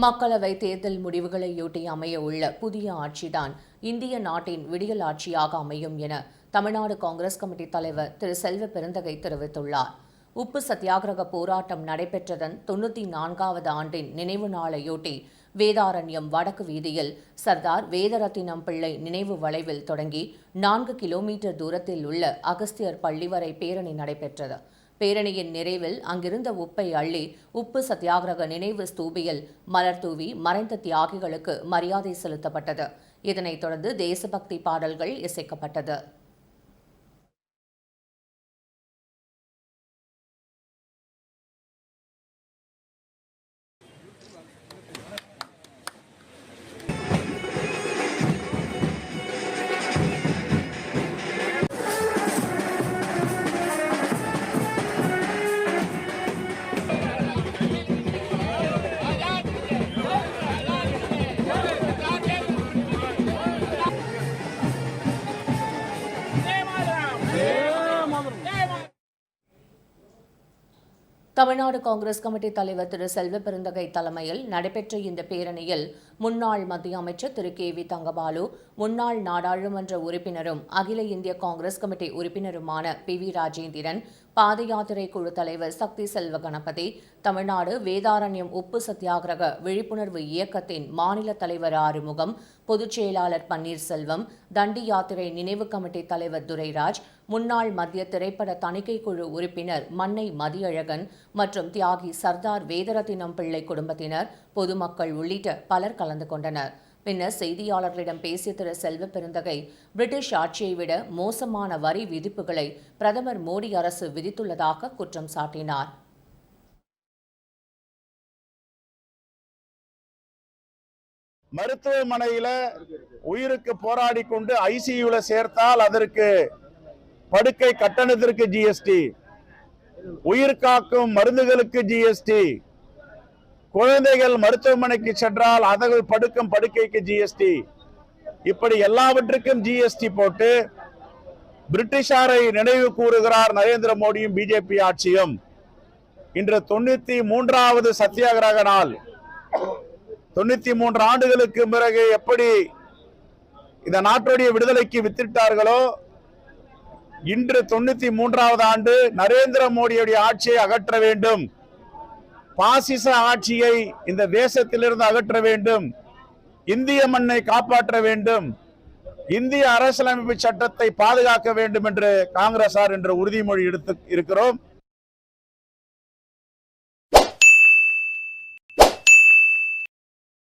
மக்களவை தேர்தல் முடிவுகளையொட்டி அமைய உள்ள புதிய ஆட்சிதான் இந்திய நாட்டின் விடியல் ஆட்சியாக அமையும் என தமிழ்நாடு காங்கிரஸ் கமிட்டி தலைவர் திரு செல்வ பெருந்தகை தெரிவித்துள்ளார். உப்பு சத்தியாகிரக போராட்டம் நடைபெற்றதன் 94வது ஆண்டின் நினைவு நாளையொட்டி வேதாரண்யம் வடக்கு வீதியில் சர்தார் வேதரத்தினம் பிள்ளை நினைவு வளைவில் தொடங்கி 4 கிலோமீட்டர் தூரத்தில் உள்ள அகஸ்தியர் பள்ளி வரை பேரணி நடைபெற்றது. பேரணியின் நிறைவில் அங்கிருந்த உப்பை அள்ளி உப்பு சத்தியாகிரக நினைவு ஸ்தூபியில் மலர் தூவி மறைந்த தியாகிகளுக்கு மரியாதை செலுத்தப்பட்டது. இதனைத் தொடர்ந்து தேசபக்தி பாடல்கள் இசைக்கப்பட்டது. தமிழ்நாடு காங்கிரஸ் கமிட்டி தலைவர் திரு செல்வ பெருந்தகை தலைமையில் நடைபெற்ற இந்த பேரணியில் முன்னாள் மத்திய அமைச்சர் திரு கே.வி. தங்கபாலு, முன்னாள் நாடாளுமன்ற உறுப்பினரும் அகில இந்திய காங்கிரஸ் கமிட்டி உறுப்பினருமான பி.வி. ராஜேந்திரன், பாத யாத்திரை குழு தலைவர் சக்தி செல்வ கணபதி, தமிழ்நாடு வேதாரண்யம் உப்பு சத்தியாகிரக விழிப்புணர்வு இயக்கத்தின் மாநில தலைவர் ஆறுமுகம், பொதுச் செயலாளர் பன்னீர்செல்வம், தண்டி யாத்திரை நினைவு கமிட்டி தலைவர் துரைராஜ், முன்னாள் மத்திய திரைப்பட தணிக்கை குழு உறுப்பினர் மன்னை மதியழகன் மற்றும் தியாகி சர்தார் வேதரத்தினம் பிள்ளை குடும்பத்தினர், பொதுமக்கள் உள்ளிட்ட பலர் கலந்து கொண்டனர். பின்னர் செய்தியாளர்களிடம் பேசிய திரு செல்வ பெருந்தகை, பிரிட்டிஷ் ஆட்சியை விட மோசமான வரி விதிப்புகளை பிரதமர் மோடி அரசு விதித்துள்ளதாக குற்றம் சாட்டினார். மருத்துவமனையில உயிருக்கு போராடி கொண்டு ஐசியூல சேர்த்தால் அதற்கு படுக்கை கட்டணத்திற்கு ஜிஎஸ்டி, உயிர் காக்கும் மருந்துகளுக்கு ஜிஎஸ்டி, குழந்தைகள் மருத்துவமனைக்கு சென்றால் அதர்கள் படுக்கும் படுக்கைக்கு ஜிஎஸ்டி, இப்படி எல்லாவற்றுக்கும் ஜிஎஸ்டி போட்டு பிரிட்டிஷாரை நினைவு கூறுகிறார் நரேந்திர மோடியும் பிஜேபி ஆட்சியும். இன்று 93வது சத்தியாகிரக நாள். 93 ஆண்டுகளுக்கு பிறகு எப்படி இந்த நாட்டுடைய விடுதலைக்கு வித்திட்டார்களோ, இன்று 93வது ஆண்டு நரேந்திர மோடியுடைய ஆட்சியை அகற்ற வேண்டும், பாசிச ஆட்சியை இந்த தேசத்திலிருந்து அகற்ற வேண்டும், இந்திய மண்ணை காப்பாற்ற வேண்டும், இந்திய அரசியலமைப்பு சட்டத்தை பாதுகாக்க வேண்டும் என்று காங்கிரசார் என்ற உறுதிமொழி எடுத்து இருக்கிறோம்.